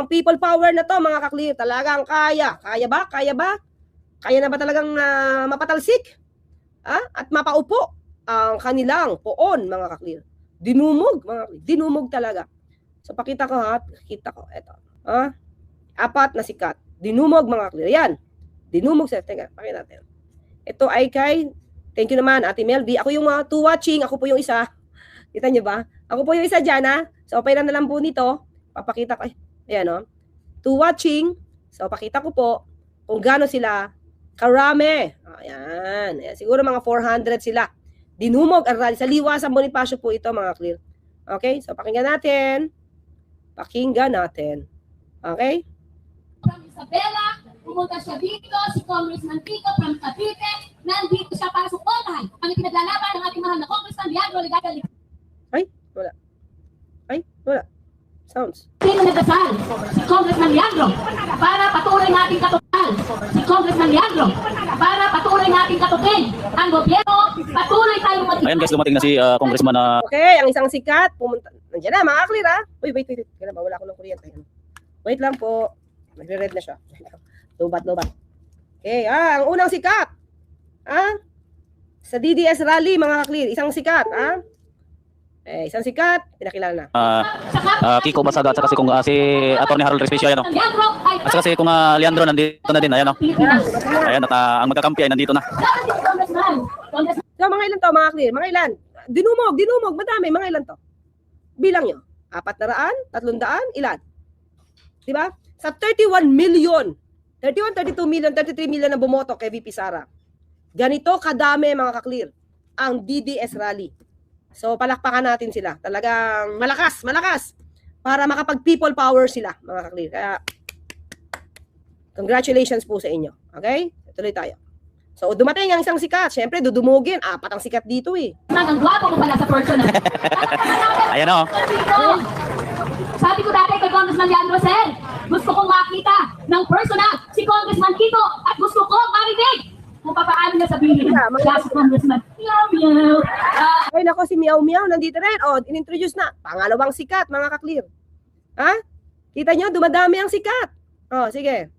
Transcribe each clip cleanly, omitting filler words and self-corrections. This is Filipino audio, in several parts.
people power na to, mga ka-clear. Talagang kaya. Kaya ba? Kaya ba? Kaya na ba talagang mapatalsik? At mapaupo ang kanilang poon, mga ka-clear. Dinumog, mga ka-clear. Dinumog talaga. So, pakita ko ha. Kita ko. Ito. 4 na sikat. Dinumog, mga ka-clear. Yan. Dinumog sa. Teka, pakita natin. Ito ay kay, thank you naman, Ate Melby. Ako yung mga 2 watching. Ako po yung isa. Kita niyo ba? Ako po yung isa dyan, ha? So, okay na lang po nito. Papakita ko. Ayan, 2 watching. So, pakita ko po kung gaano sila karami. Ayan. Ayan. Siguro mga 400 sila. Dinumog ang rally. Sa Liwasan Bonifacio po ito, mga clear. Okay? So, pakinggan natin. Pakinggan natin. Okay? From Isabela, pumunta siya dito, si Congressman Kiko from Cavite, nandito siya para suportahan ang pinaglalaban ng ating mahal na Congressman Leandro Legarda. Ay, wala. Ay, wala. Sounds. Sino nagdasal? Si Congressman Leandro para patuloy nating katutunan. Si Congressman Leandro para patuloy nating katutin ang gobyerno, patuloy tayong Ayan guys, dumating na si Congressman na... Okay, ang isang sikat, pumunta. Nandiyan na, mga clear ha. Uy, wait. Kaya ba, wala ako ng kuryente. Wait lang po. Nagre-red na siya. Lobat. Okay, ang unang sikat. Sa DDS rally, mga clear, isang sikat, isang sikat, pinakilala na. Kiko Basaga at saka si Atty. Harold Respicio, ayan o. At saka si kung Leandro nandito na din, ayan o. Ayan, at ang magkakampi ay nandito na. So, mga ilan to, mga clear? Mga ilan? Dinumog, madami, mga ilan to? Bilang nyo. 400, 300, ilan? Diba? Sa 31 million, 31, 32 million, 33 million na bumoto kay VP Sara. Ganito kadami, mga ka-clear, ang DDS rally. So, palakpakan natin sila. Talagang malakas para makapag-people power sila, mga ka-clear. Kaya, congratulations po sa inyo. Okay? Tuloy tayo. So, dumating ang isang sikat. Siyempre, dudumugin. 4 ang sikat dito eh. Ang gwapo ko pala sa person. Ayan o. Sabi ko dati kay Congressman Leandro, sir, gusto kong makita ng personal si Congressman Kiko at gusto kong marinig kung paano niya sabihin. Kaya si Congressman, meow. Ay, nako, si Meow Meow nandito rin. In-introduce na. Pangalawang sikat, mga ka-clear. Kita nyo, dumadami ang sikat. Sige.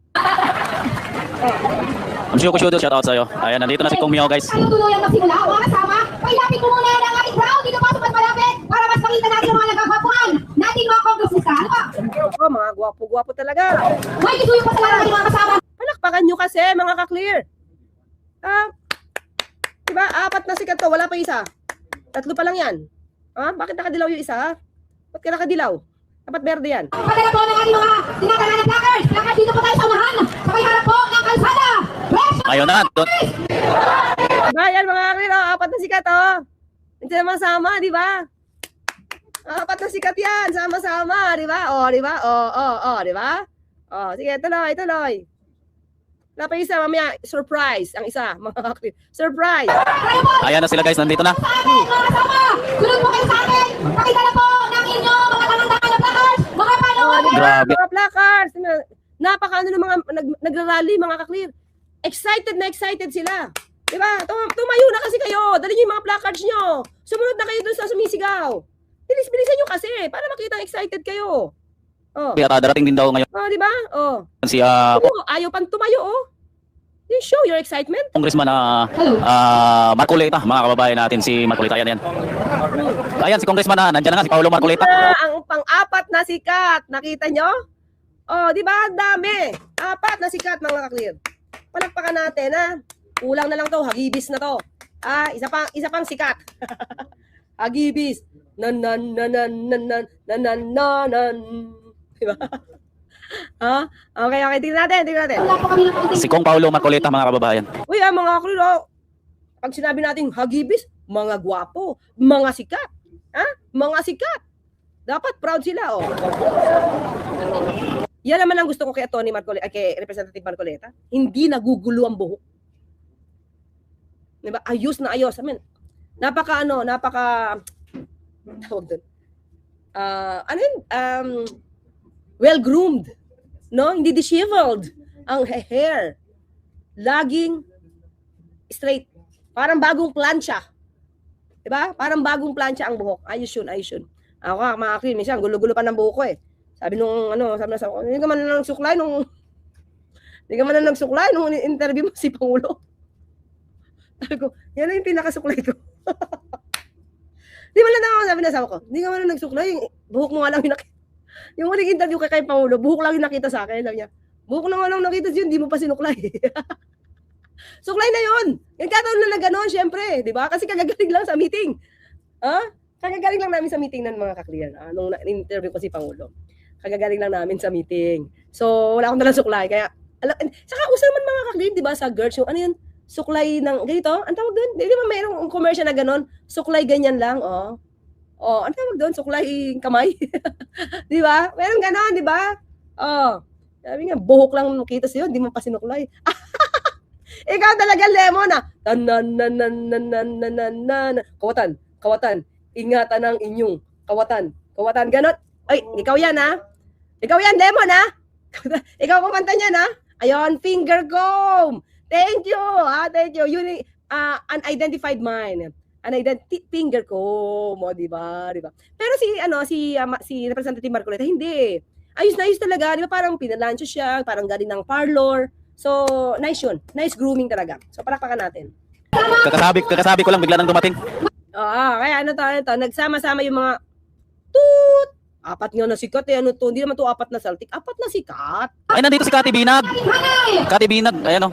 Ang Shuko shout out sa'yo. Ayan, nandito na si Kong Meow, guys. Tayo tulungan magsimula, mga kasama. Pailapit ko muna ang ating crowd. Dito pa sa malapit para mas makita natin ang mga nagkakapuan nating mga congressista. Ano ba? Mga gwapo-gwapo talaga. May isuyo pa sa mga kasama. Palakpakan nyo kasi, mga ka-clear. Diba? 4 na sikat to, wala pa isa. 3 pa lang yan. Bakit nakadilaw yung isa? Ba't ka nakadilaw? Dapat berde yan. Padala po ng ating mga tinatala ng placards. Placards dito po tayo sa unahan. Sabay harap po ng kalsada. Ayun na. Diba yan, mga ka-clear? 4 na sikat, Hindi naman sama, diba? 4 na sikat yan, sama-sama, diba? Diba? Diba? Sige, tuloy. Wala pa isa, mamaya, surprise, ang isa, mga ka-clear. Surprise! Ayan na sila guys, nandito na. Mga kasama, sunod po kayo sa akin. Pakita na po ng inyo mga tangan-tangan na placards. Mga panood. Grabe. Mga placards. Napaka ng mga nagrarally, mga ka-clear. Excited sila. Diba? Tumayo na kasi kayo. Dali nyo yung mga placards nyo. Sumunod na kayo dun sa sumisigaw. Bilis-bilisan nyo kasi para makita excited kayo. At darating din daw ngayon Diba? si Ayaw pang tumayo, You show your excitement. Congressman Marcoleta, mga kababayan natin, si Marcoleta, yan. Ayan, si Congressman nandiyan na nga, si Paulo Marcoleta. Ang pang-4 na sikat. Nakita nyo? Diba? Ang dami. 4 na sikat, mga ka-clear. Palakpakan natin, Kulang na lang to, hagibis na to. Isa pang sikat. Hagibis. Diba? Okay, tingnan natin. Si Kong Paulo Marcoleta, mga kababayan. Uy, mga ka-clear, pag sinabi natin hagibis, mga gwapo, mga sikat. Mga sikat. Dapat proud sila, Yan naman ang gusto ko kay Atty. Marcoleta, kay Representative Marcoleta. Hindi nagugulo ang buhok. Diba? Ayos na ayos. Napaka tawag doon. Well-groomed. No? Hindi disheveled. Ang hair. Laging straight. Parang bagong plancha. Diba? Parang bagong plancha ang buhok. Ayos yun. Ako mga clean, minsan gulo-gulo pa ng buhok ko Sabi nung sabi na sa ako, hindi ka man lang nagsuklay nung interview mo si Pangulo. Sabi ko, yan na yung pinakasuklay ko. Di man lang ako sabi na sa ako, hindi ka man lang nagsuklay, buhok mo nga lang yung nakita. Yung huling interview kay Pangulo, buhok lang yung nakita sa akin. Sabi niya, buhok na nga lang nakita yun, di mo pa sinuklay. Suklay na yun. Yung kataon na gano'n, syempre, di ba? Kasi kagagaling lang sa meeting. Kagagaling lang namin sa meeting ng mga ka-clear. Nung interview ko si Pangulo. Kagagaling lang namin sa meeting. So, wala akong dalang suklay. Kaya, saka uso naman mga ka-clear, di ba, sa GERD, yung ano yun, suklay ng, ganito, ang tawag doon, di ba mayroong commercial na gano'n, suklay ganyan lang, ang tawag doon, suklay kamay. Di ba? Meron gano'n, di ba? Sabi nga, buhok lang nakita sa'yo, di mo pa sinuklay. Ikaw talaga, Lemon, Kawatan, ingatan ang inyong kawatan, ganon. Ay, ikaw yan, Ikaw yan, Lemon, Ikaw kumanta niyan, Ayon, finger comb. Thank you, thank you. Unidentified mind. Finger comb, di ba? Pero si Representative Marcoleta, hindi. Ayos na ayos talaga, di ba? Parang pinalansyo siya, parang galing ng parlor. So, nice yun. Nice grooming talaga. So, palakpakan natin. Kakasabi ko lang bigla nang dumating. Kaya nagsama-sama yung mga toot. 4 nga na sikat hindi naman to 4 na saltik. 4 na sikat. Ay, nandito si Kati Binag. Ayan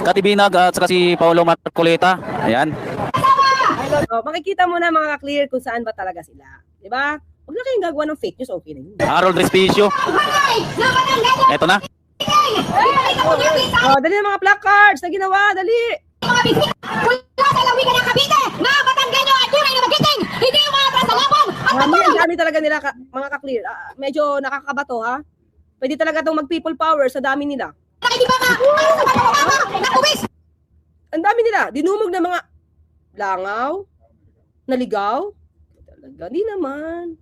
Kati Binag at saka si Paolo Marcoleta. Ayan. Makikita mo na mga clear kung saan ba talaga sila. Di ba? Huwag na kayong gagawa ng fake news, okay na yun. Harold Respicio. Eto na. Dali na mga placards na ginawa, dali. Mula sa lawigan ng Cavite, mga Batanggenyo at tunay na magiting, hindi yung mga trasalabong at Ang dami talaga nila, mga ka-clear. Medyo nakakabato, Pwede talaga itong mag-people power sa dami nila. Ang dami nila. Dinumog na mga langaw, naligaw. Talaga, di naman.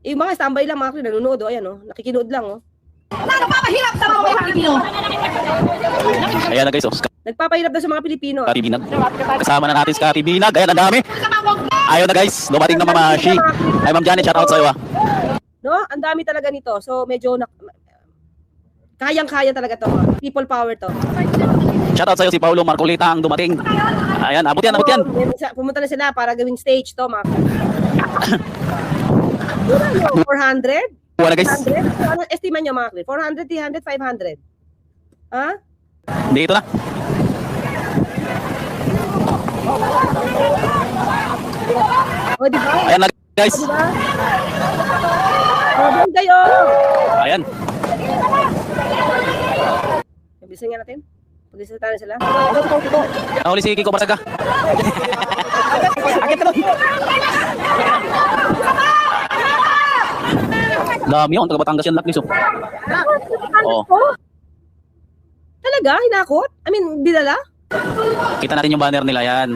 Mga standby lang, mga clear, nanonood, ayan, nakikinood lang, Nagpapahirap sa mga Pilipino. Ayan na guys, Nagpapahirap daw sa mga Pilipino. Kati Binag. Kasama na natin si Kati Binag. Ayan, ang dami. Ayun na guys, dumating na Mamashi. Ay, Ma'am Janet, shoutout sa'yo Ang dami talaga nito. So, medyo kayang-kaya talaga to. People power to. Shoutout sa'yo si Paolo Marcoleta ang dumating. Ayan, abot yan. Pumunta na sila para gawing stage to, mga 400? Wala guys. 100? Ano estimate nyo, mga clear? 400, 300, 500? Dito na. Diba? Ayan na guys. Diba? Doon kayo. Ayan. Bilisan nga natin. Pag-isita na sila. Nahuli si Kiko Barsaga. Akit na. Dami yun, taga Batangas yan, Laklis. Talaga? Hinakot? I mean, dinala? Kita natin yung banner nila yan.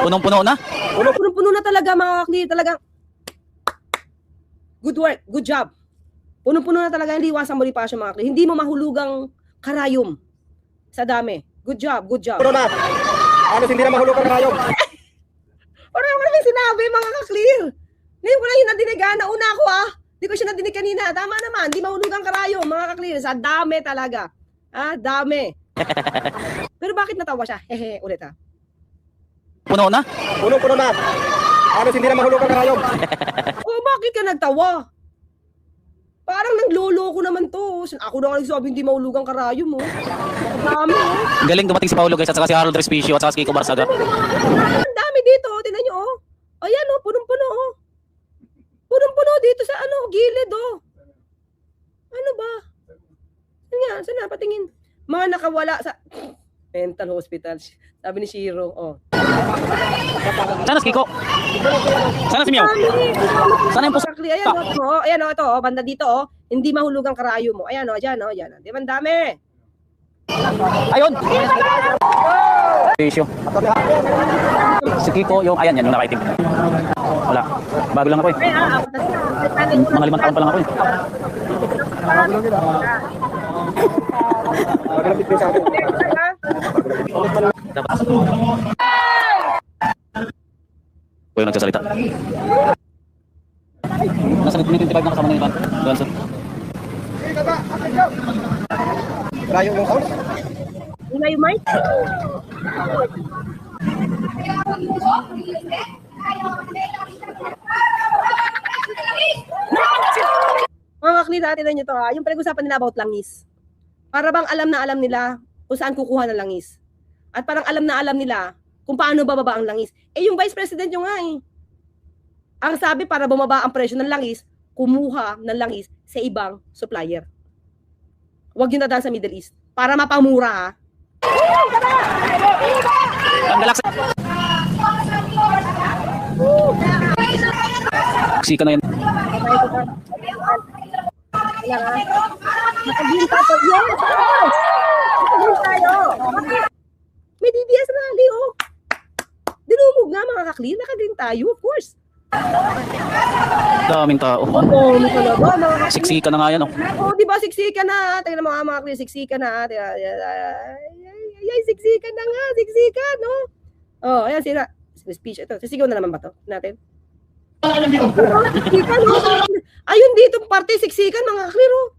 Punong-puno na. Punong-puno na talaga, mga kakli. Talagang good work, good job. Punong-puno na talaga, hindi iwasan Bonifacio, mga kakli. Hindi mo mahulugang karayom sa dami. Good job, good job. Puno na. Hindi na mahulugang karayom. Parang mo namin sinabi, mga kaklir. Ngayon ko lang yung nadinig, nauna ako Di ko siya nadinig kanina. Tama naman, di mahulugang karayom, mga kaklir. Sa dami talaga. Dami. Pero bakit natawa siya? Hehe, ulit Puno na. Puno na. Hindi na mahulugang karayom. Bakit ka nagtawa? Parang nagloloko naman to. Ako na nga nagsabi hindi mahulugang karayom, Dami, Galing dumating si Paolo guys at saka si Harold Respicio at saka si Kiko Barsaga. Ang dami dito, tingnan nyo, Ayan, punong-puno, Punong-puno dito sa gilid, Ano ba? Saan patingin? Mga nakawala sa mental hospital. Sabi ni Shiro, Sana si Kiko? Sana si Miao? Sana yung pusa? Ayan, ito, banda dito, hindi mahulugang karayo mo. Ayan, dyan, Di ba, ang dami? Ayun! Respicio. Si Kiko, yung nakaitim. Wala. Bago lang ako Mga 5 taon pa lang ako Dapat. Ako yung nagsasalita. Layo yung sound. Wala yung mic? Mga kakli, natin nyo to ha. Yung pinag-usapan nila about langis. Para bang alam na alam nila kung saan kukuha ng langis. At parang alam na alam nila kung paano bababa ang langis. Eh yung Vice President nyo nga eh. Ang sabi para bumaba ang presyo ng langis, kumuha ng langis sa ibang supplier. Huwag yung dadaan sa Middle East. Para mapamura ha. Ang galak Sika na yan. Nakagin tayo. Yes! Nakagin tayo. May DDS rally, oh. Dinumog nga mga kakli. Nakagin tayo, of course. Daming tao. Oo, may talaga. Mga kakli. Siksika na nga yan, oh. Oo, di ba siksika na? Tingnan mo mga kakli, siksika na. Ay, siksika na nga. Siksika, no? Oh, ayan sila. Speech. Ito, sisigaw na naman ba to natin? Siksikan, no? Ayun dito, parte siksikan, mga kliro.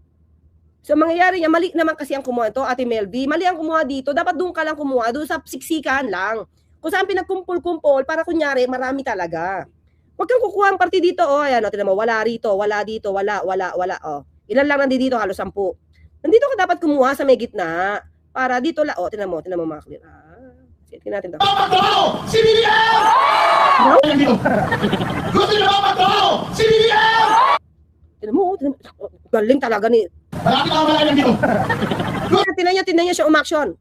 So, mangyayari niya, mali naman kasi ang kumuha ito, Ate Melby. Mali ang kumuha dito. Dapat doon ka lang kumuha, doon sa siksikan lang. Kung saan pinagkumpul-kumpul, para kunyari, marami talaga. Huwag kang kukuha ang parte dito, oh. Ayan, oh, tinan mo, wala rito, wala dito, wala, oh. Ilan lang nandito, halos 10. Nandito ka dapat kumuha sa may gitna. Para dito lang, oh, tinan mo mga kliro. Sige natin to. Si BBM! Gusto niyo ba magtrabaho? Si BBM! Tinan mo, galing talaga ni. Marami na malalang dito. Tinan niya siya umaksyon.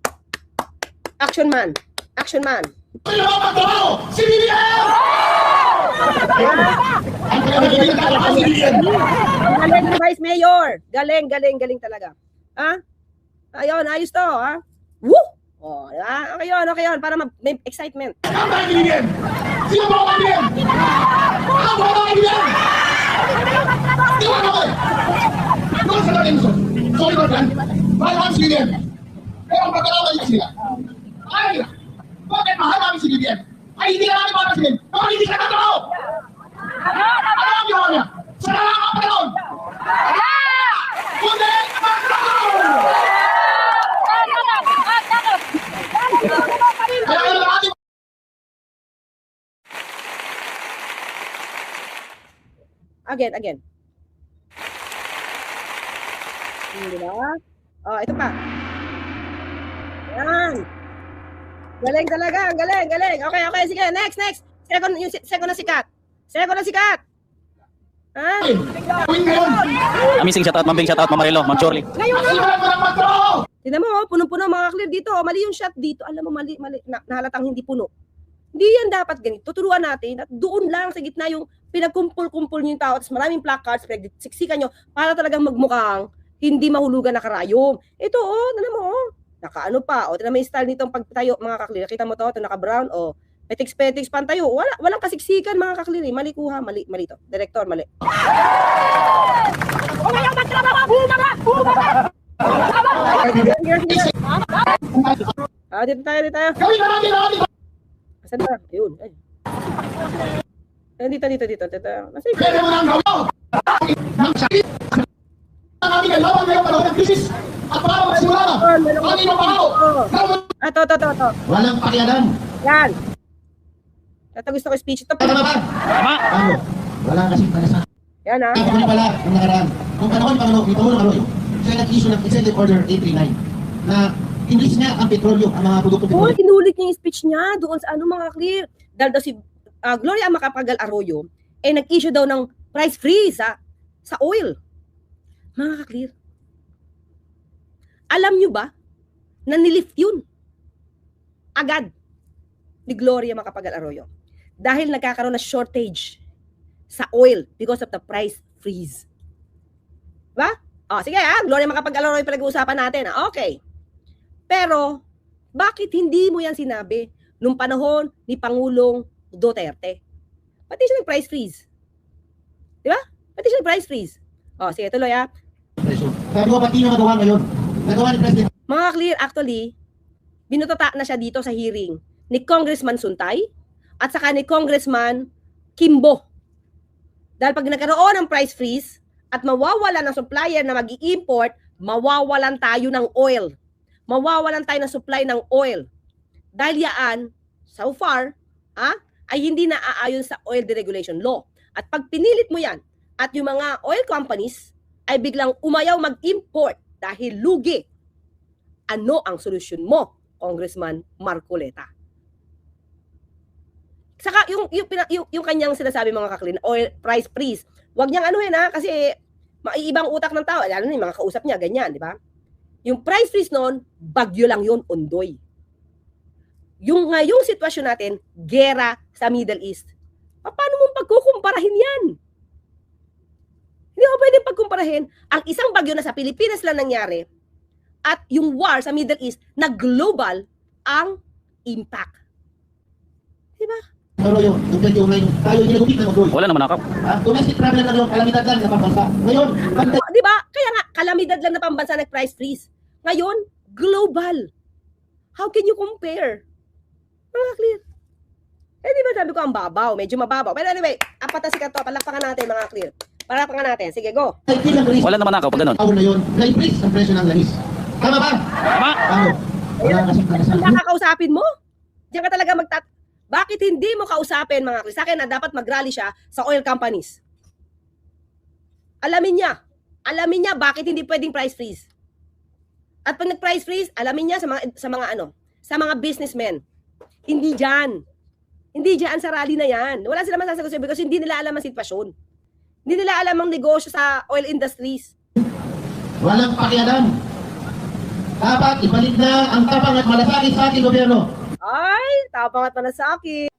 Action man. Action man. Gusto niyo ba magtrabaho? Si BBM! Galing ni Vice Mayor. Galing talaga. Ha? Ayun, ayos to, ha? Woo! Oh, okay yun, para may excitement. Ang mga BBM! Sino ba ang BBM? Ang mga BBM! Sino ba ako? Doon sa natin gusto. Sorry ba yan? Mahal namin si BBM. Pero ang pagkakaroon niya sila. Ay, bakit mahal namin si BBM? Ay, hindi ka namin mahal si BBM. Bakit hindi ka nagtatrabaho? Ano ang ginawa niya? Sa nakakang panahon! Kundi magtrabaho! Again. Di ba? Oh, ito pa. Yan. Galing talaga, galing. Okay, sige, next. Second na sikat. Ha? Amazing shoutout, mambing shoutout, Mamarilo, Ma'am Chorley. Tingnan mo, punong-puno mga clear dito. Mali yung shot dito. Alam mo, mali. Nahalatang hindi puno. Hindi yan dapat ganito. Tuturuan natin at doon lang sa gitna yung pinagkumpul-kumpul niyo yung tao at maraming placards, siksikan nyo para talagang magmukhang hindi mahulugan na karayom. Ito, oh, tingnan mo, oh. Nakaano pa. O, tingnan mo yung style nitong pagtayo, mga kaklir. Kita mo to, ito naka-brown, oh. Petiks pantayo. Walang kasiksikan, mga kaklir. Mali kuha, mali to. Director, mali. Dito tayo. Asan ba? Ayun. Ay. Dito. Nasa ito. Walang pakialam. Yan. Ito gusto ko speech. Ito. Tama ba? Tama. Ano? Wala kasing palasan. Yan ha. Ito pala, yung nakaraan. Nung panahon, ni Pangulong Arroyo, siya nag-issue ng Executive Order 839 na English niya ang petrolyo, ang mga produkto Oh, petrolyo. kinulit niya yung speech niya doon sa ano mga clear. Dahil daw si Gloria Macapagal Arroyo nag-issue daw ng price freeze sa oil. Mga clear. Alam niyo ba na nilift yun agad ni Gloria Macapagal Arroyo dahil nagkakaroon na shortage sa oil because of the price freeze. Diba? Sige Gloria Macapagal Arroyo pinag-uusapan natin. Okay. Pero, bakit hindi mo yan sinabi nung panahon ni Pangulong Duterte? Pati siya nag-price freeze. Di ba? Pati siya nag-price freeze. Sige, tuloy Sabi ko, pati na magawa ngayon. Nagawa ni President. Mga clear, actually, binutata na siya dito sa hearing ni Congressman Suntay at saka ni Congressman Kimbo. Dahil pag nagkaroon ng price freeze at mawawala ng supplier na mag-i-import mawawalan tayo ng oil. Mawawalan tayo ng supply ng oil. Dahil yaan, so far, ay hindi naaayon sa oil deregulation law. At pag pinilit mo yan, at yung mga oil companies ay biglang umayaw mag-import dahil lugi, ano ang solusyon mo, Congressman Marcoleta? Saka yung kanyang sinasabi mga kaklin, oil price freeze, wag niyang anuhin kasi maiibang utak ng tao, lalo na yung mga kausap niya, ganyan, di ba? Yung price freeze noon, bagyo lang yun, undoy. Yung ngayong sitwasyon natin, gera sa Middle East. Paano mong pagkukumparahin yan? Hindi mo pwedeng pagkumparahin ang isang bagyo na sa Pilipinas lang nangyari at yung war sa Middle East na global ang impact. Diba? Pero yung 2009, tayo ginagupit ng Odoy. Wala naman nakap. Domestic problem na yung kalamidad lang na pambansa. Ngayon, Diba? Kaya nga, kalamidad lang na pambansa nag-price freeze. Ngayon, global. How can you compare? Mga clear. Di ba sabi ko ang babaw, medyo mababaw. Pero anyway, apat na sikat to, palakpakan natin mga clear. Palakpakan natin. Sige, go. Wala naman nakap pag ganun. Taon na yun, na-increase ang presyo ng langis. Tama ba? Tama. Ano? Wala kasing kanasabi. Nakakausapin mo? Diyan ka talaga Bakit hindi mo kausapin mga clear? Sa akin na dapat mag-rally siya sa oil companies. Alamin niya bakit hindi pwedeng price freeze. At pag nag-price freeze, alamin niya sa mga businessmen. Hindi diyan sa rally na yan. Wala sila masasagot because hindi nila alam ang sitwasyon. Hindi nila alam ang negosyo sa oil industries. Walang pakialam. Dapat ibalik na ang tapang at malasakit sa ating gobyerno. Ay, tapang at malasakit.